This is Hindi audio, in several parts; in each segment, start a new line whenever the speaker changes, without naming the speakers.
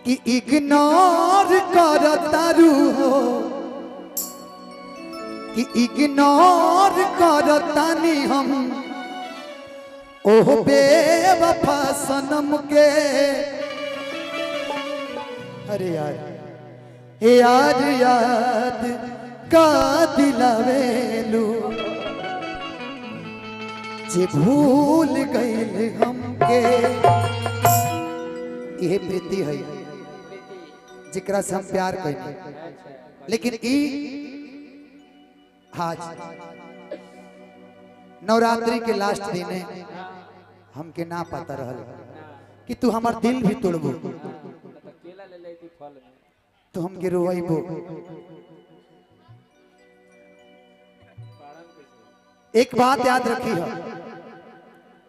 कि इग्नोर करतारू हो कि इग्नोर करतानी हम ओह बेवफा सनम के। अरे यार याद का दिलावेलू जे भूल गईल हमके। ये प्रीति है जिकरा से हम प्यार करें, लेकिन आज नवरात्रि के लास्ट दिन हमके ना पता रहल कि तू हमार दिल भी तोड़बू, तो हमके रोइबो। एक बात याद रखी है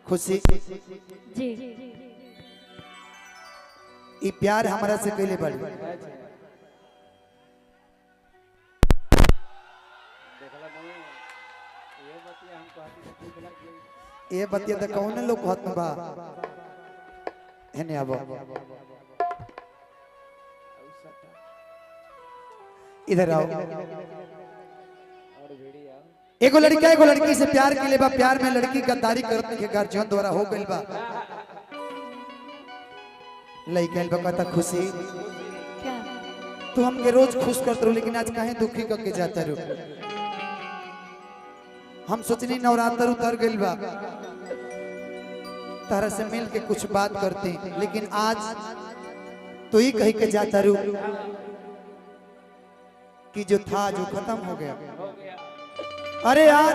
खुशी
जी,
ये प्यार हमारा से पहले बढ़ ये बतिया तो कौन लोग कहत में बा हेने आबो इधर आओ। एगो लड़का एगो लड़की से प्यार के लिए बा, प्यार में लड़की गद्दारी करने के गार्जियन द्वारा हो गइल बा। लइका बा कहता खुशी
क्या
तू हमके रोज खुश करत रहो, लेकिन आज काहे दुखी करके जाता रहो। हम सोचनी नवरात्र उतर गइल बा तारा से मिल के कुछ बात करते, लेकिन आज तो ही कही के जाता रू कि जो था जो खत्म हो गया। अरे यार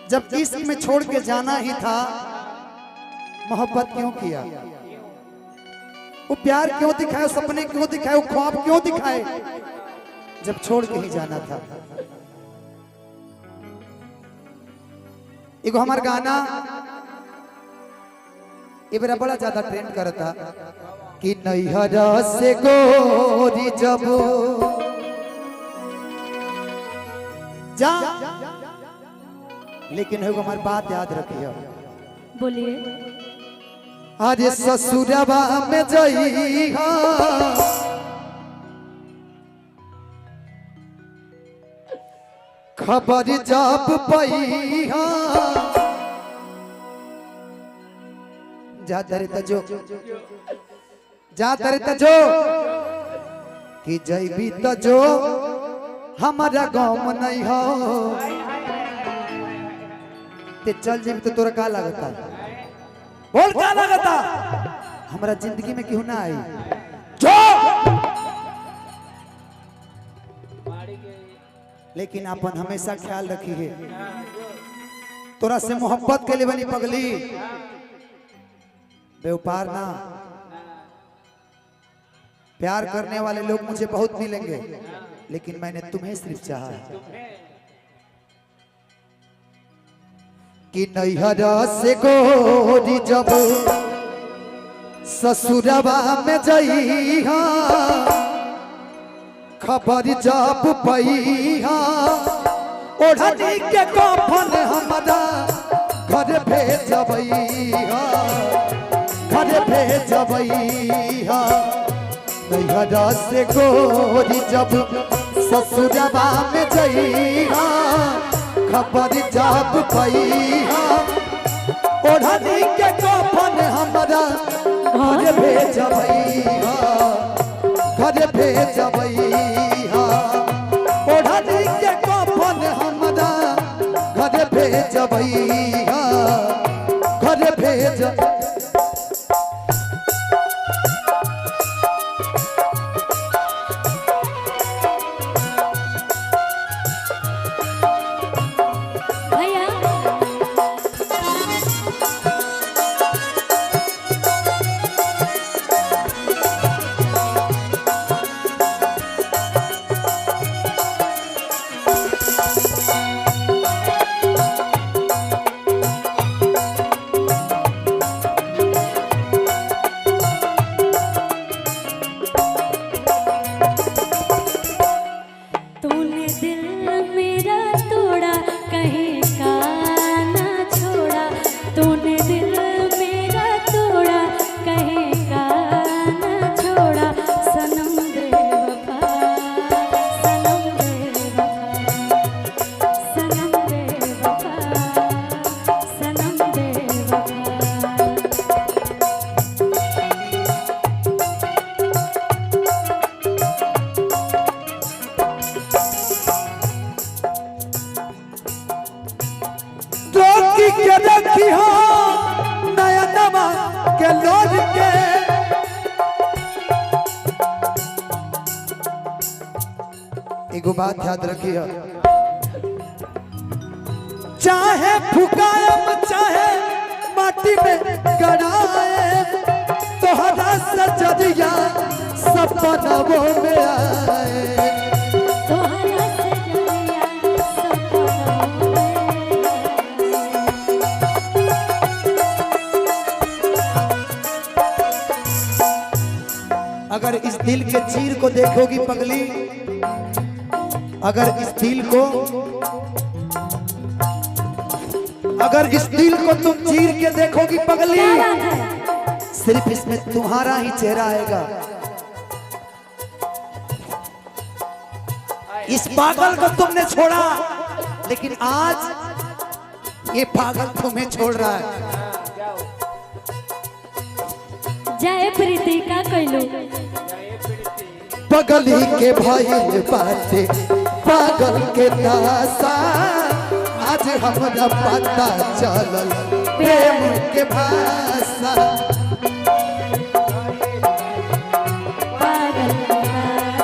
जब इश्क में छोड़ के जाना ही था, मोहब्बत क्यों किया? वो प्यार क्यों दिखाए, वो सपने क्यों दिखाए, वो ख्वाब क्यों दिखाए जब छोड़ के ही जाना था। एगो हमार गाना ये बड़ा बड़ा ज्यादा ट्रेंड करता कि नैहरा से गोरी जब जा, लेकिन एगो हमार बात याद रखियो।
बोलिए।
अरे ससुरबा में जइहा खबर जब पइहा जा तरे तजो कि जइबी तजो हमारा गम नहीं हो ते चल जेबी तो तोरा का लगता? बोल का लगता? हमारा जिंदगी में क्यों ना आई जो, लेकिन अपन हमेशा ख्याल रखी है। तोरा से मोहब्बत के लिए बनी पगली, व्यापार ना। प्यार करने वाले लोग मुझे बहुत मिलेंगे, लेकिन मैंने तुम्हें सिर्फ चाहा कि नैहरा से गोरी जब ससुरबा में जइहा खबर जब पइहा ओढ़नी के कफन हमारा घर भेजबइहा, घर भेजबइहा। नैहरा से गोरी जब ससुरबा में जइहा खबर जब पइहा ओढ़नी के कफन हमारा घर भेजबइहा, घर भेजबइहा। ओढ़नी के कफन हमारा घर भेजबइहा, घर भेज। छोड़ के एगो बात याद रखिए, चाहे फुकायम चाहे माटी में गड़ाए तोहरा सजरिया सपनों में आए।
तोहरा सजरिया सपनों में।
अगर इस दिल के चीर को देखोगी पगली, अगर इस दिल को तुम चीर के देखोगी पगली, सिर्फ इसमें तुम्हारा ही चेहरा आएगा। इस पागल को तुमने छोड़ा, लेकिन आज ये पागल तुम्हें छोड़ रहा है।
जय प्रीति का कहलो
पगली के भाई बाटे पागल के दासा, आज हमरा पता चलल प्रेम के भाषा।
पागल का दासा,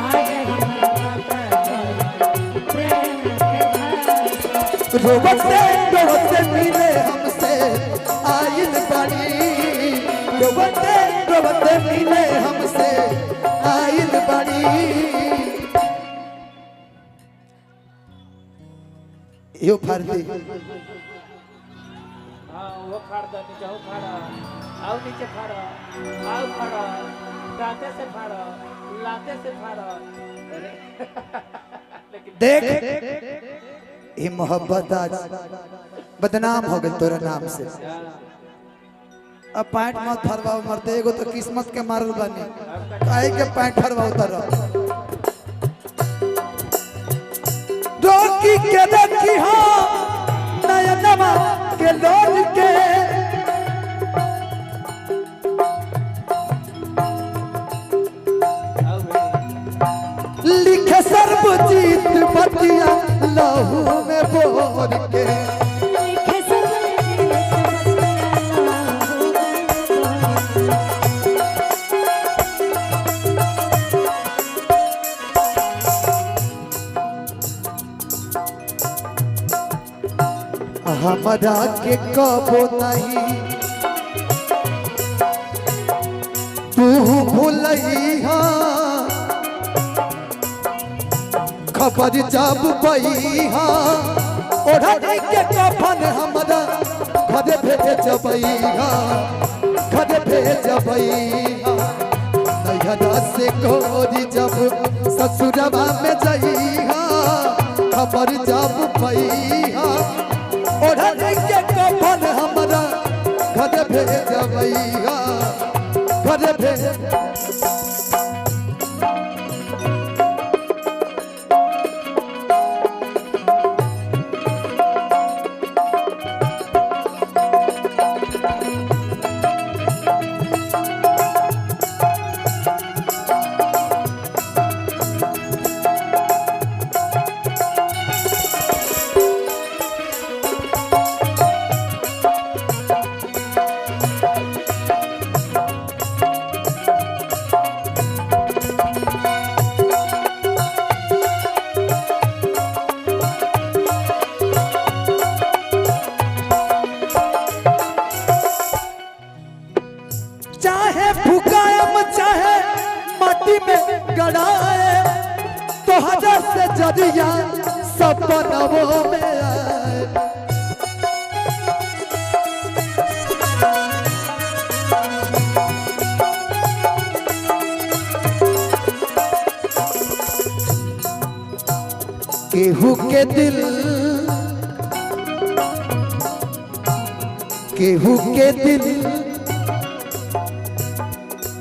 आज हमरा पता चला प्रेम के भाषा।
रोवते रोवते मिले हमसे आइल बाड़ी, रोवते रोवते मिले हमसे आइल बाड़ी। यो फर्दी
हाँ वो फाड़ दो, नीचे हो फाड़ा, आओ नीचे फाड़ा, आओ फाड़ा, दांते से फाड़ा, लाते से फाड़ा। लेकिन
देख ये मोहब्बत आज बदनाम हो गई तोरा नाम से। अब पैंट मत फरवाओ मरते, एगो तो किस्मत के मारल बनी, काहे के पैंट फरवाओ तारा। रोकी के देखी हो नयनमा के लोन के,
आओ भाई
लिखे सर्वजीत बतिया लहू में बोर के।
लिखे सर्वजीत बतिया लहू में
हमरा के कबो नहीं तू भूलइहा, खबर जब पइहा ओढ़नी के कफन हमरा घर भेजबइहा, घर भेजबइहा। नैहरा से गोरी जब ससुरवा में जइहा, खबर जब पइहा ओढ़नी के कफन हमरा घर भेजबइहा, घर भेज। चाहे फुकायम चाहे माटी में गड़ाए तोहरा से जरिया सपनों में आए। केहू के दिल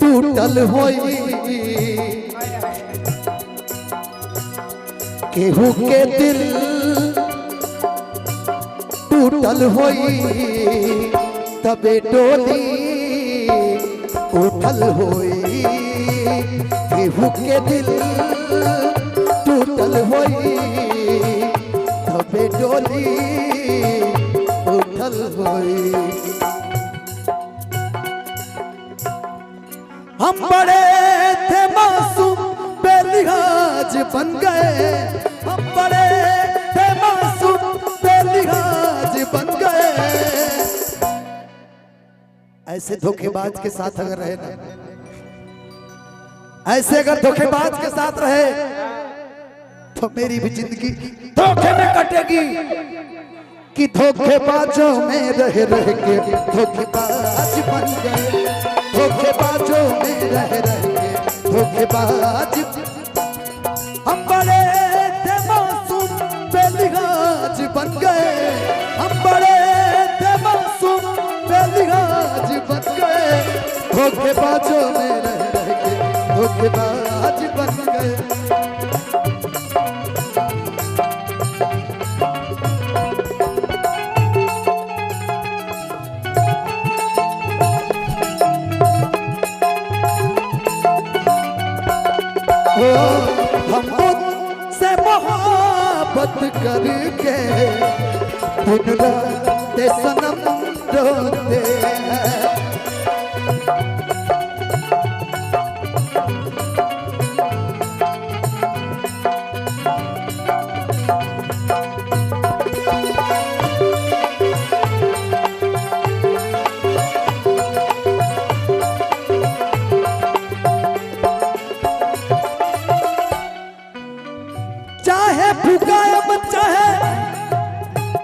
टूटल होई, केहू के दिल टूटल होई, तबे डोली उठल होई। केहू के दिल टूटल होई, तबे डोली उठल होई। हम बड़े थे मासूम बेलिहाज बन गए, हम बड़े थे मासूम बेलिहाज बन गए। ऐसे धोखेबाज के साथ अगर रहे ना, ऐसे अगर धोखेबाज के साथ रहे तो मेरी भी जिंदगी धोखे में कटेगी। कि धोखेबाजों में रह रह के धोखेबाज बन गए, धोखेबाजों में रह रह के धोखेबाज। हम बड़े थे मासूम बेलिहाज बन गए, हम बड़े थे मासूम बेलिहाज बन गए। धोखेबाजों में रह रह के धोखेबाज बन गए। हम से मोहब्बत करके दिन रात सनम रोते हैं। चाहे भूखा या बच्चा है